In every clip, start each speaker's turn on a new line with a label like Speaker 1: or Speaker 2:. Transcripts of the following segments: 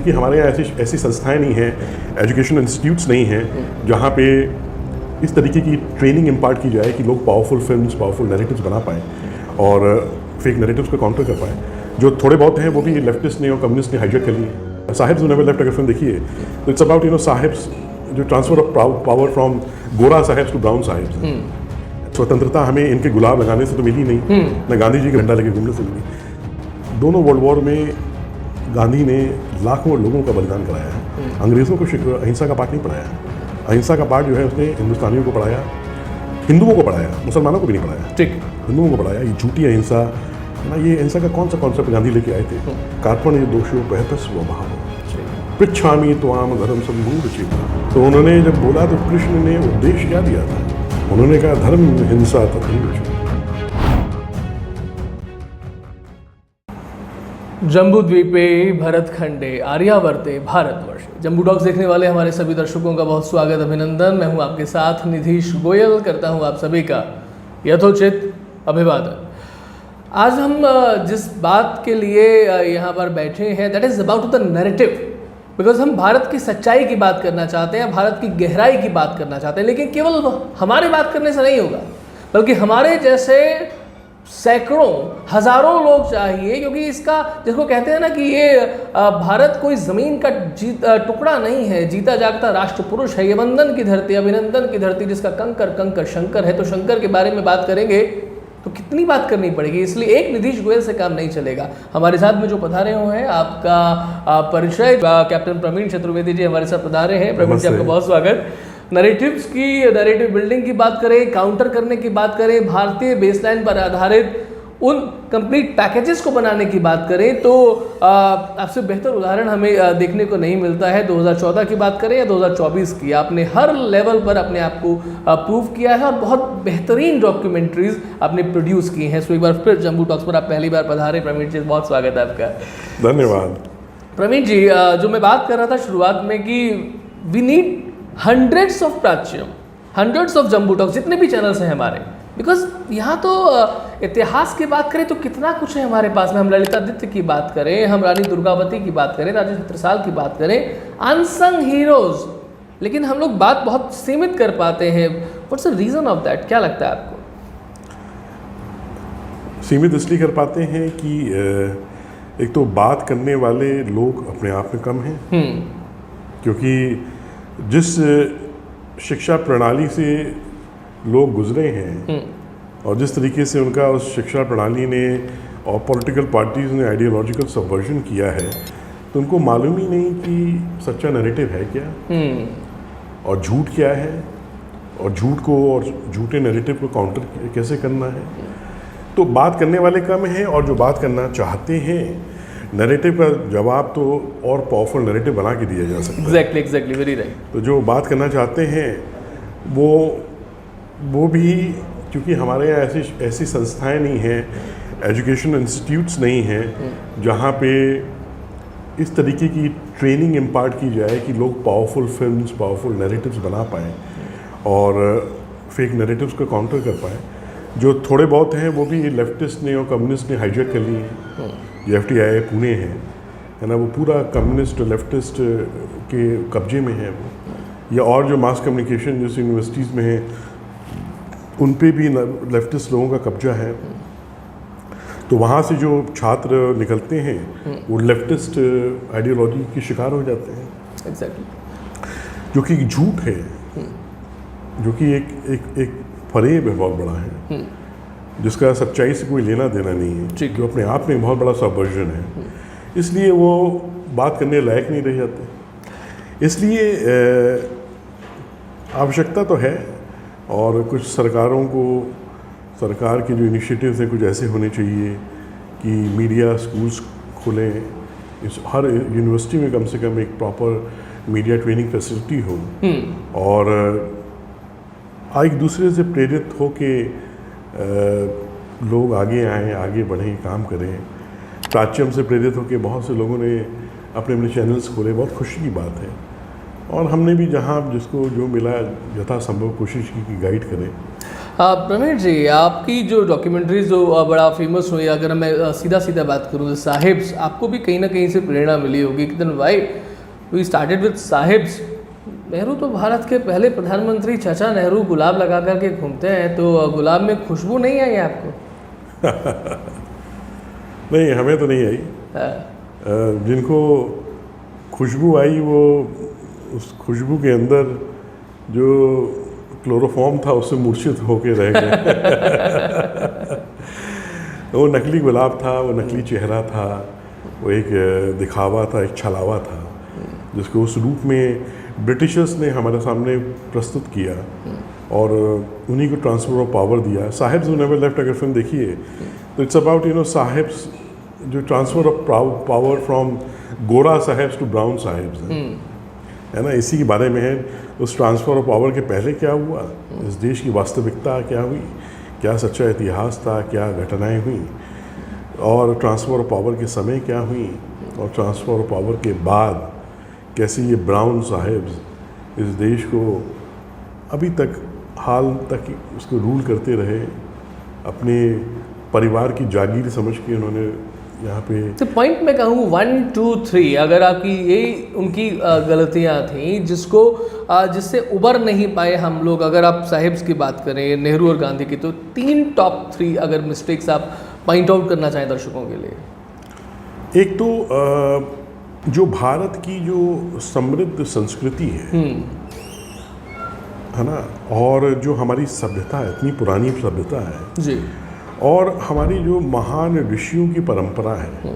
Speaker 1: चूँकि हमारे यहाँ ऐसी संस्थाएं नहीं हैं, एजुकेशन इंस्टीट्यूट्स नहीं हैं जहाँ पे इस तरीके की ट्रेनिंग इम्पार्ट की जाए कि लोग पावरफुल फिल्म्स, पावरफुल नैरेटिव्स बना पाएँ और फेक नैरेटिव्स को काउंटर कर पाएँ। जो थोड़े बहुत हैं वो भी लेफ्टिस्ट ने और कम्युनिस्ट ने हाईजैक कर लिए। साहिब्स नेवर लेफ्ट अगर फिल्म देखिए तो इट्स अबाउट साहिब्स, जो ट्रांसफर ऑफ पावर फ्रॉम गोरा साहिब्स टू ब्राउन साहिब्स। स्वतंत्रता हमें इनके गुलाब लगाने से तो मिली नहीं, न गांधी जी के झंडा लेके घूमने से मिली। दोनों वर्ल्ड वॉर में गांधी ने लाखों लोगों का बलिदान कराया है। अंग्रेज़ों को अहिंसा का पाठ नहीं पढ़ाया। अहिंसा का पाठ जो है उसने हिंदुस्तानियों को पढ़ाया, हिंदुओं को पढ़ाया, मुसलमानों को भी नहीं पढ़ाया।
Speaker 2: ठीक,
Speaker 1: हिंदुओं को पढ़ाया। ये झूठी अहिंसा ना, ये अहिंसा का कौन सा कॉन्सेप्ट गांधी लेके आए थे? कार्पण्य दोषो बहत स्वभाव पृच्छामि त्वाम धर्म सम्मूढ़ चेता। तो उन्होंने जब बोला तो कृष्ण ने उपदेश क्या दिया था? उन्होंने कहा धर्म हिंसा तथा
Speaker 2: जम्बूद्वीपे भरतखंडे आर्यावर्ते भारतवर्ष। जम्बू टॉक्स देखने वाले हमारे सभी दर्शकों का बहुत स्वागत, अभिनंदन। मैं हूं आपके साथ निधीश गोयल, करता हूं आप सभी का यथोचित अभिवादन। आज हम जिस बात के लिए यहाँ पर बैठे हैं that is about the narrative, because हम भारत की सच्चाई की बात करना चाहते हैं, भारत की गहराई की बात करना चाहते हैं। लेकिन केवल हमारे बात करने से नहीं होगा, बल्कि हमारे जैसे सैकड़ों हजारों लोग चाहिए, क्योंकि इसका जिसको कहते हैं ना कि ये भारत कोई ज़मीन का टुकड़ा नहीं है, जीता जागता राष्ट्र पुरुष है। ये वंदन की धरती, अभिनंदन की धरती, जिसका कंकर कंकर शंकर है। तो शंकर के बारे में बात करेंगे तो कितनी बात करनी पड़ेगी, इसलिए एक निधीश गोयल से काम नहीं चलेगा। हमारे साथ में जो पधारे हुए हैं, आपका परिचय, कैप्टन प्रवीण चतुर्वेदी जी हमारे साथ पधारे हैं। प्रवीण जी, आपका बहुत स्वागत। नैरेटिव्स की, नैरेटिव बिल्डिंग की बात करें, काउंटर करने की बात करें, भारतीय बेसलाइन पर आधारित उन कंप्लीट पैकेजेस को बनाने की बात करें तो आपसे बेहतर उदाहरण हमें देखने को नहीं मिलता है। 2014 की बात करें या 2024 की, आपने हर लेवल पर अपने आप को प्रूव किया है और बहुत बेहतरीन डॉक्यूमेंट्रीज आपने प्रोड्यूस की हैं। सो एक बार फिर जम्बू टॉक्स पर आप पहली बार पधारे। प्रवीण जी, बहुत स्वागत है आपका।
Speaker 1: धन्यवाद।
Speaker 2: प्रवीण जी, जो मैं बात कर रहा था शुरुआत में कि वी नीड हंड्रेड्स ऑफ प्राच्यम, हंड्रेड्स ऑफ जम्बू टॉक्स, जितने भी चैनल्स हैं हमारे, बिकॉज यहाँ तो इतिहास की बात करें तो कितना कुछ है हमारे पास में। हम ललितादित्य की बात करें, हम रानी दुर्गावती की बात करें, राजा छत्रसाल की बात करें, अनसंग हीरोज, लेकिन हम लोग बात बहुत सीमित कर पाते हैं। What's the reason of that? क्या लगता है आपको?
Speaker 1: सीमित इसलिए कर पाते हैं कि एक तो बात करने वाले लोग अपने आप में कम हैं, क्योंकि जिस शिक्षा प्रणाली से लोग गुजरे हैं और जिस तरीके से उनका उस शिक्षा प्रणाली ने और पॉलिटिकल पार्टीज़ ने आइडियोलॉजिकल सबवर्जन किया है, तो उनको मालूम ही नहीं कि सच्चा नैरेटिव है क्या और झूठ क्या है, और झूठ को और झूठे नैरेटिव को काउंटर कैसे करना है। तो बात करने वाले कम हैं, और जो बात करना चाहते हैं, नैरेटिव का जवाब तो और पावरफुल नैरेटिव बना के दिया जा सकता है।
Speaker 2: Exactly, very right.
Speaker 1: तो जो बात करना चाहते हैं वो भी, क्योंकि हमारे यहाँ ऐसी संस्थाएं नहीं हैं, एजुकेशन इंस्टीट्यूट्स नहीं हैं जहाँ पे इस तरीके की ट्रेनिंग इम्पार्ट की जाए कि लोग पावरफुल फिल्म्स, पावरफुल नैरेटिव्स बना पाएँ और फेक नैरेटिव्स को काउंटर कर पाएँ। जो थोड़े बहुत हैं वो भी लेफ्टिस्ट ने और कम्युनिस्ट ने हाईजैक कर लिए हैं। जो FTI पुणे है ना, वो पूरा कम्युनिस्ट लेफ्टिस्ट के कब्जे में है वो, या और जो मास कम्युनिकेशन जैसे यूनिवर्सिटीज़ में है उन पे भी लेफ्टिस्ट लोगों का कब्जा है। तो वहाँ से जो छात्र निकलते हैं वो लेफ्टिस्ट आइडियोलॉजी के शिकार हो जाते हैं।
Speaker 2: एग्जैक्टली,
Speaker 1: जो कि झूठ है, जो कि एक फरेब है, बहुत बड़ा है, जिसका सच्चाई से कोई लेना देना नहीं है, जो अपने आप में बहुत बड़ा सबवर्जन है। इसलिए वो बात करने लायक नहीं रह जाते। इसलिए आवश्यकता तो है, और कुछ सरकारों को, सरकार के जो इनिशिएटिव्स हैं कुछ ऐसे होने चाहिए कि मीडिया स्कूल्स खुलें, इस हर यूनिवर्सिटी में कम से कम एक प्रॉपर मीडिया ट्रेनिंग फैसिलिटी हो, और एक दूसरे से प्रेरित हो के लोग आगे आएँ, आगे बढ़ें, काम करें। प्राच्यम से प्रेरित होकर बहुत से लोगों ने अपने अपने चैनल्स खोले, बहुत खुशी की बात है। और हमने भी जहाँ जिसको जो मिला यथासंभव कोशिश की कि गाइड करें।
Speaker 2: प्रवीण जी, आपकी जो डॉक्यूमेंट्रीज जो बड़ा फेमस हुई, अगर मैं सीधा सीधा बात करूँ साहिब्स, आपको भी कहीं ना कहीं से प्रेरणा मिली होगी कि then why we started with sahibs. Nehru तो भारत के पहले प्रधानमंत्री, चाचा नेहरू गुलाब लगा कर के घूमते हैं, तो गुलाब में खुशबू नहीं आई आपको?
Speaker 1: नहीं, हमें तो नहीं आई। जिनको खुशबू आई वो उस खुशबू के अंदर जो क्लोरोफॉर्म था उससे मूर्छित होके रह गए। वो नकली गुलाब था, वो नकली चेहरा था, वो एक दिखावा था, एक छलावा था, जिसको उस रूप में ब्रिटिशर्स ने हमारे सामने प्रस्तुत किया और उन्हीं को ट्रांसफर ऑफ पावर दिया। साहिब्स हू नेवर लेफ्ट अगर फिल्म देखिए तो इट्स अबाउट साहिब्स, जो ट्रांसफर ऑफ पावर फ्रॉम गोरा साहिब्स टू ब्राउन साहिब्स है ना, इसी के बारे में है। उस ट्रांसफ़र ऑफ पावर के पहले क्या हुआ, इस देश की वास्तविकता क्या हुई, क्या सच्चा इतिहास था, क्या घटनाएं हुई, और ट्रांसफ़र ऑफ पावर के समय क्या हुई, और ट्रांसफ़र ऑफ पावर के बाद कैसे ये ब्राउन साहिब्स इस देश को अभी तक हाल तक उसको रूल करते रहे, अपने परिवार की जागीर समझ के उन्होंने यहाँ पे।
Speaker 2: तो पॉइंट में कहूँ 1, 2, 3, अगर आपकी ये उनकी गलतियाँ थी जिससे उबर नहीं पाए हम लोग, अगर आप साहिब्स की बात करें, नेहरू और गांधी की, तो 3 टॉप 3 अगर मिस्टेक्स आप पॉइंट आउट करना चाहें दर्शकों के लिए।
Speaker 1: एक तो जो भारत की जो समृद्ध संस्कृति है ना, और जो हमारी सभ्यता है, इतनी पुरानी सभ्यता है
Speaker 2: जी,
Speaker 1: और हमारी जो महान ऋषियों की परंपरा है,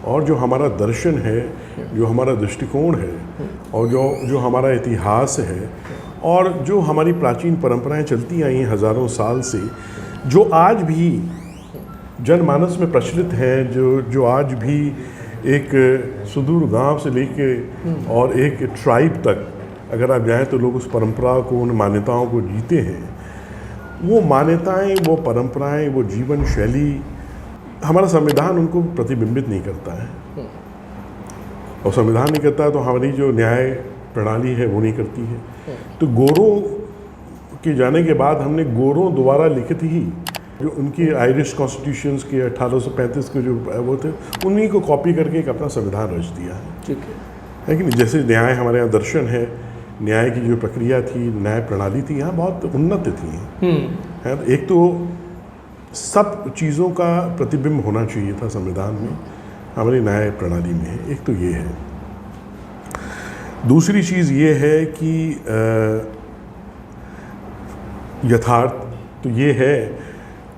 Speaker 1: और जो हमारा दर्शन है, जो हमारा दृष्टिकोण है, और जो हमारा इतिहास है, और जो हमारी प्राचीन परंपराएं चलती आई हैं हज़ारों साल से, जो आज भी जनमानस में प्रचलित है, जो आज भी एक सुदूर गांव से लेके और एक ट्राइब तक अगर आप जाएं तो लोग उस परंपरा को, उन मान्यताओं को जीते हैं। वो मान्यताएं, वो परंपराएं, वो जीवन शैली, हमारा संविधान उनको प्रतिबिंबित नहीं करता है, और संविधान नहीं करता है तो हमारी जो न्याय प्रणाली है वो नहीं करती है। तो गोरों के जाने के बाद हमने गोरों द्वारा लिखित ही जो उनकी आयरिश कॉन्स्टिट्यूशंस के 1835 के जो वो थे, उन्हीं को कॉपी करके एक अपना संविधान रच दिया है।
Speaker 2: ठीक
Speaker 1: है कि नहीं? जैसे न्याय हमारे यहाँ दर्शन है, न्याय की जो प्रक्रिया थी, न्याय प्रणाली थी, यहाँ बहुत उन्नत थी। है तो एक तो सब चीज़ों का प्रतिबिंब होना चाहिए था संविधान में, हमारी न्याय प्रणाली में, एक तो ये है। दूसरी चीज़ ये है कि यथार्थ तो ये है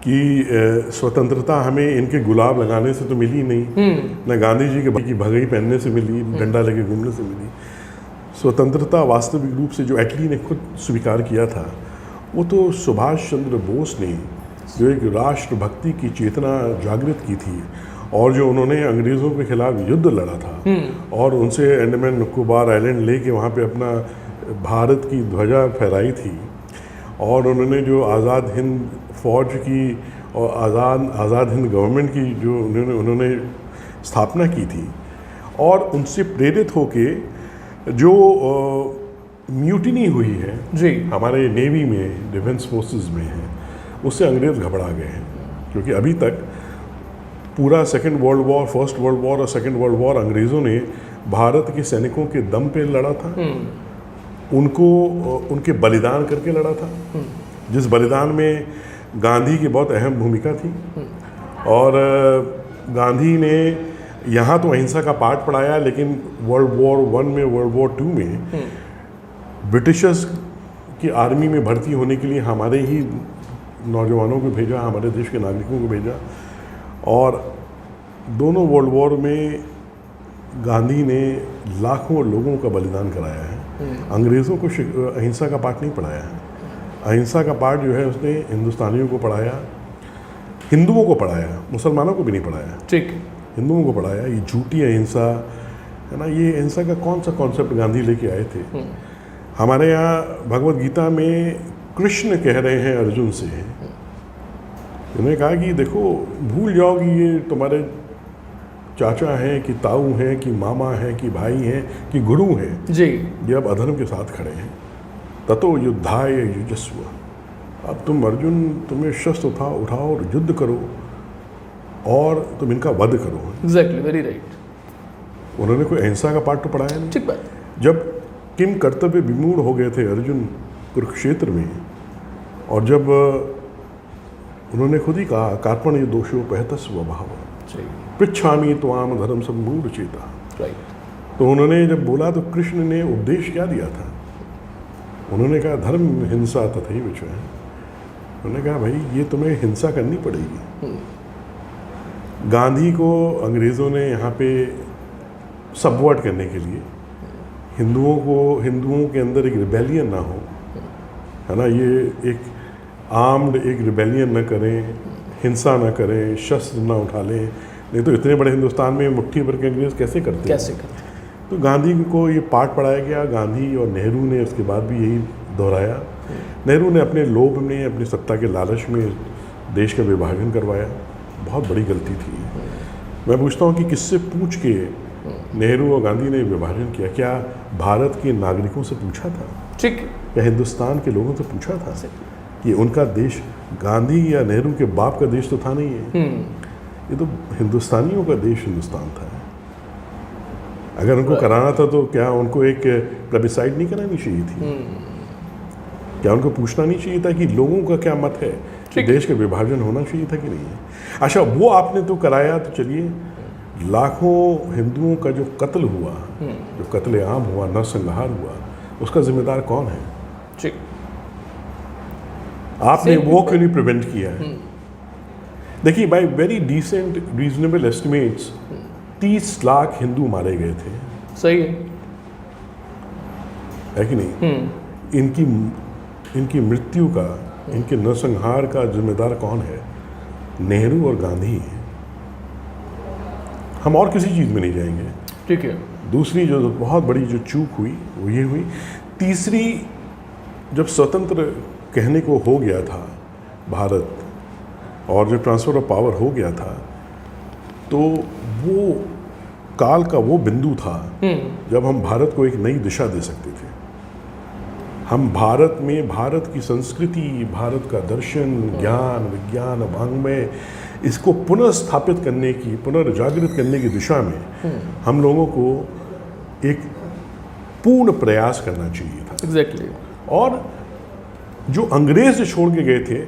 Speaker 1: कि स्वतंत्रता हमें इनके गुलाब लगाने से तो मिली नहीं, न गांधी जी की भगई पहनने से मिली, डंडा लेके घूमने से मिली। स्वतंत्रता वास्तविक रूप से जो एटली ने खुद स्वीकार किया था, वो तो सुभाष चंद्र बोस ने, जो एक राष्ट्रभक्ति की चेतना जागृत की थी, और जो उन्होंने अंग्रेज़ों के खिलाफ युद्ध लड़ा था, और उनसे अंडमान निकोबार आइलैंड लेके वहाँ पे अपना भारत की ध्वजा फहराई थी, और उन्होंने जो आज़ाद हिंद फौज की और आज़ाद हिंद गवर्नमेंट की जो उन्होंने स्थापना की थी, और उनसे प्रेरित होके जो म्यूटिनी हुई है
Speaker 2: जी, हमारे
Speaker 1: नेवी में, डिफेंस फोर्सेस में है, उससे अंग्रेज़ घबरा गए हैं। क्योंकि अभी तक पूरा second world war, first world war और सेकेंड वर्ल्ड वॉर अंग्रेज़ों ने भारत के सैनिकों के दम पे लड़ा था, उनको उनके बलिदान करके लड़ा था, जिस बलिदान में गांधी की बहुत अहम भूमिका थी। और गांधी ने यहाँ तो अहिंसा का पाठ पढ़ाया, लेकिन वर्ल्ड वॉर 1 में, वर्ल्ड वॉर 2 में ब्रिटिशर्स की आर्मी में भर्ती होने के लिए हमारे ही नौजवानों को भेजा, हमारे देश के नागरिकों को भेजा, और दोनों वर्ल्ड वॉर में गांधी ने लाखों लोगों का बलिदान कराया है। अंग्रेज़ों को अहिंसा का पाठ नहीं पढ़ाया है। अहिंसा का पाठ जो है उसने हिंदुस्तानियों को पढ़ाया, हिंदुओं को पढ़ाया, मुसलमानों को भी नहीं पढ़ाया।
Speaker 2: ठीक,
Speaker 1: हिंदुओं को पढ़ाया। ये झूठी अहिंसा है ना, ये अहिंसा का कौन सा कॉन्सेप्ट गांधी लेके आए थे? हमारे यहाँ भगवत गीता में कृष्ण कह रहे हैं अर्जुन से, उन्होंने कहा कि देखो, भूल जाओ कि ये तुम्हारे चाचा हैं कि ताऊ हैं कि मामा हैं कि भाई हैं कि गुरु हैं
Speaker 2: जी,
Speaker 1: ये अब अधर्म के साथ खड़े हैं। ततो युद्धाय युजस्व, अब तुम अर्जुन, तुम्हें शस्त्र उठाओ और युद्ध करो और तुम इनका वध करो।
Speaker 2: Exactly, very right.
Speaker 1: उन्होंने कोई अहिंसा का पाठ तो पढ़ाया नहीं।
Speaker 2: ठीक बात।
Speaker 1: जब किम कर्तव्य विमूढ़ हो गए थे अर्जुन कुरुक्षेत्र में, और जब उन्होंने खुद ही कहा कार्पण्य दोषो पहत स्वभाव पृच्छामि त्वाम धर्म सम्मूढ़ चेता,
Speaker 2: राइट।
Speaker 1: तो उन्होंने जब बोला तो कृष्ण ने उपदेश क्या दिया था? उन्होंने कहा धर्म हिंसा तथैव च। उन्होंने कहा भाई ये तुम्हें हिंसा करनी पड़ेगी। गांधी को अंग्रेज़ों ने यहाँ पे सबवर्ट करने के लिए, हिंदुओं के अंदर एक रिबेलियन ना हो, है ना, ये एक आर्म्ड एक रिबेलियन ना करें, हिंसा ना करें, शस्त्र ना उठा लें, नहीं तो इतने बड़े हिंदुस्तान में मुट्ठी भर के अंग्रेज कैसे करते तो गांधी को ये पाठ पढ़ाया गया। गांधी और नेहरू ने उसके बाद भी यही दोहराया। नेहरू ने अपने लोभ में, अपनी सत्ता के लालच में देश का विभाजन करवाया, बहुत बड़ी गलती थी। मैं पूछता हूँ कि किससे पूछ के नेहरू और गांधी ने विभाजन किया? क्या भारत के नागरिकों से पूछा था?
Speaker 2: ठीक।
Speaker 1: क्या हिंदुस्तान के लोगों से पूछा था कि उनका देश गांधी या नेहरू के बाप का देश तो था नहीं है, ये तो हिंदुस्तानियों का देश हिंदुस्तान था। अगर उनको कराना था तो क्या उनको एक प्लेबिसाइड नहीं करानी चाहिए थी? क्या उनको पूछना नहीं चाहिए था कि लोगों का क्या मत है कि देश का विभाजन होना चाहिए था कि नहीं है? अच्छा, वो आपने तो कराया, तो चलिए लाखों हिंदुओं का जो कत्ल हुआ, जो कत्लेआम हुआ, नरसंहार हुआ, उसका जिम्मेदार कौन है?
Speaker 2: ठीक।
Speaker 1: आपने वो क्यों नहीं प्रिवेंट किया है? देखिए, by very decent reasonable estimates 30 lakh Hindu मारे गए थे।
Speaker 2: सही
Speaker 1: है कि नहीं? इनकी मृत्यु का, इनके नरसंहार का जिम्मेदार कौन है? नेहरू और गांधी हैं। हम और किसी चीज़ में नहीं जाएंगे।
Speaker 2: ठीक है।
Speaker 1: दूसरी जो बहुत बड़ी जो चूक हुई वो ये हुई। तीसरी, जब स्वतंत्र कहने को हो गया था भारत और जब ट्रांसफ़र ऑफ पावर हो गया था, तो वो काल का वो बिंदु था जब हम भारत को एक नई दिशा दे सकते थे। हम भारत में भारत की संस्कृति, भारत का दर्शन, ज्ञान, विज्ञान, वाङ्मय, इसको पुनर्स्थापित करने की, पुनर्जागृत करने की दिशा में हम लोगों को एक पूर्ण प्रयास करना चाहिए था।
Speaker 2: एग्जैक्टली।
Speaker 1: और जो अंग्रेज छोड़ के गए थे,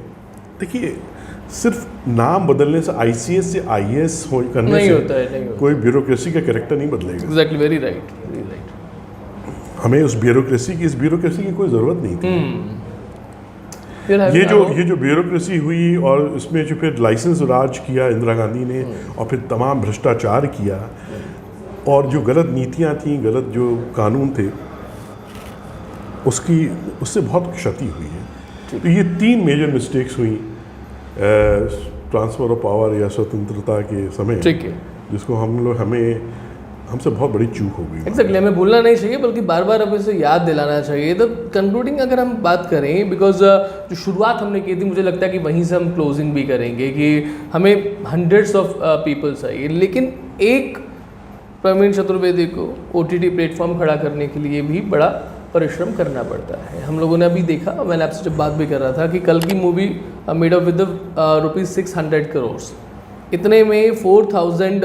Speaker 1: देखिए सिर्फ नाम बदलने से, ICS से IAS करने
Speaker 2: नहीं
Speaker 1: से
Speaker 2: होता है,
Speaker 1: कोई ब्यूरोक्रेसी का कैरेक्टर नहीं बदलेगा।
Speaker 2: Exactly, very right, very right.
Speaker 1: हमें इस ब्यूरोक्रेसी की कोई ज़रूरत नहीं थी। ये जो ब्यूरोक्रेसी हुई और इसमें जो फिर लाइसेंस राज किया इंदिरा गांधी ने, और फिर तमाम भ्रष्टाचार किया, और जो गलत नीतियाँ थीं, गलत जो कानून थे, उससे बहुत क्षति हुई है। तो ये 3 मेजर मिस्टेक्स हुई ट्रांसफ़र ऑफ पावर या स्वतंत्रता के समय।
Speaker 2: ठीक है।
Speaker 1: जिसको हमसे बहुत बड़ी चूक हो गई।
Speaker 2: एग्जैक्टली, हमें भूलना नहीं चाहिए, बल्कि बार बार अब इसे याद दिलाना चाहिए। तो कंक्लूडिंग अगर हम बात करें, बिकॉज जो शुरुआत हमने की थी, मुझे लगता है कि वहीं से हम क्लोजिंग भी करेंगे कि हमें हंड्रेड्स ऑफ पीपल चाहिए, लेकिन एक प्रवीण चतुर्वेदी को OTT प्लेटफॉर्म खड़ा करने के लिए भी बड़ा परिश्रम करना पड़ता है। हम लोगों ने अभी देखा, मैंने आपसे जब बात भी कर रहा था कि कल की movie made up with ₹600 crore, इतने में 4000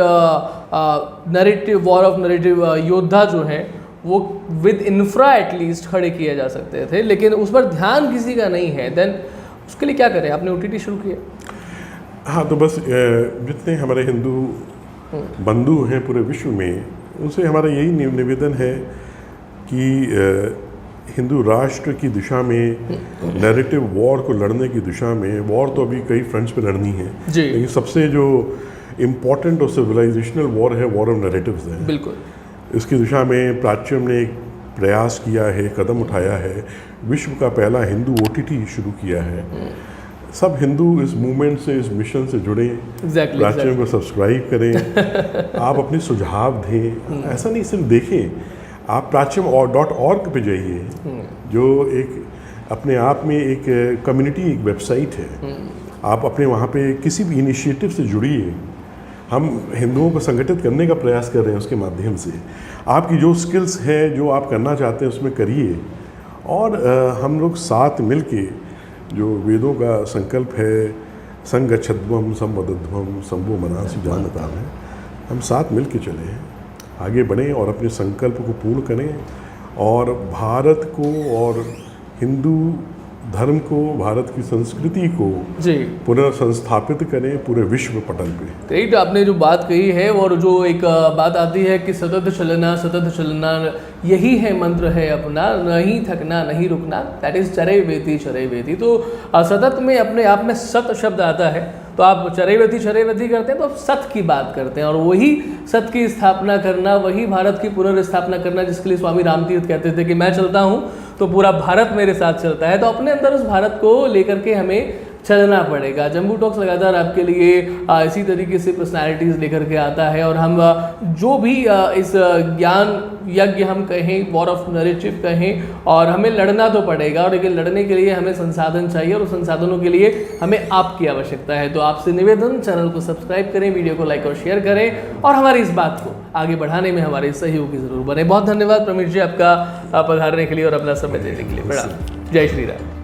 Speaker 2: नरेटिव, वॉर ऑफ नरेटिव योद्धा जो हैं वो विद इंफ्रा एटलीस्ट खड़े किए जा सकते थे, लेकिन उस पर ध्यान किसी का नहीं है। देन उसके लिए क्या करें? आपने OTT शुरू किया।
Speaker 1: हाँ, तो बस जितने हमारे हिंदू बंधु हैं पूरे विश्व में, उनसे हमारा यही निवेदन है कि हिंदू राष्ट्र की दिशा में, नैरेटिव वॉर को लड़ने की दिशा में, वॉर तो अभी कई फ्रंट्स पे लड़नी है, लेकिन सबसे जो इम्पोर्टेंट और सिविलाइजेशनल वॉर है, वॉर ऑफ नैरेटिव्स है।
Speaker 2: बिल्कुल।
Speaker 1: इसकी दिशा में प्राच्यम ने एक प्रयास किया है, कदम उठाया है, विश्व का पहला हिंदू OTT शुरू किया है। सब हिंदू इस मूवमेंट से, इस मिशन से जुड़े, प्राच्यम को सब्सक्राइब करें, आप अपने सुझाव दें। ऐसा नहीं सिर्फ देखें, आप प्राच्यम.org पे जाइए, जो एक अपने आप में एक कम्युनिटी, एक वेबसाइट है। आप अपने वहाँ पे किसी भी इनिशिएटिव से जुड़िए। हम हिंदुओं को संगठित करने का प्रयास कर रहे हैं उसके माध्यम से। आपकी जो स्किल्स हैं, जो आप करना चाहते हैं, उसमें करिए, और हम लोग साथ मिल के जो वेदों का संकल्प है, संगच्छध्वम संवदध्वम संभो मनासी जानताम है, हम साथ मिल के चले हैं, आगे बढ़ें और अपने संकल्प को पूर्ण करें और भारत को और हिंदू धर्म को, भारत की संस्कृति को
Speaker 2: जी
Speaker 1: पुनर्संस्थापित करें पूरे विश्व पटल पे।
Speaker 2: ग्रेट, आपने जो बात कही है और जो एक बात आती है कि सतत चलना यही है मंत्र है अपना, नहीं थकना नहीं रुकना, दैट इज चरय वेति। तो सतत में अपने आप में सत शब्द आता है, तो आप चरय वेति करते हैं तो आप सत की बात करते हैं और वही सत की स्थापना करना, वही भारत की पुनर्स्थापना करना, जिसके लिए स्वामी रामतीर्थ कहते थे कि मैं चलता हूँ तो पूरा भारत मेरे साथ चलता है। तो अपने अंदर उस भारत को लेकर के हमें चलना पड़ेगा। जम्बू टॉक्स लगातार आपके लिए इसी तरीके से पर्सनालिटीज़ लेकर के आता है और हम जो भी इस ज्ञान यज्ञ हम कहें, वॉर ऑफ नरेटिव कहें, और हमें लड़ना तो पड़ेगा और लेकिन लड़ने के लिए हमें संसाधन चाहिए और उस संसाधनों के लिए हमें आपकी आवश्यकता है। तो आपसे निवेदन, चैनल को सब्सक्राइब करें, वीडियो को लाइक और शेयर करें और हमारी इस बात को आगे बढ़ाने में हमारे सहयोगी जरूर बने। बहुत धन्यवाद प्रमीश जी आपका पधारने के लिए और अपना समय देने के लिए। प्रणाम। जय श्री राम।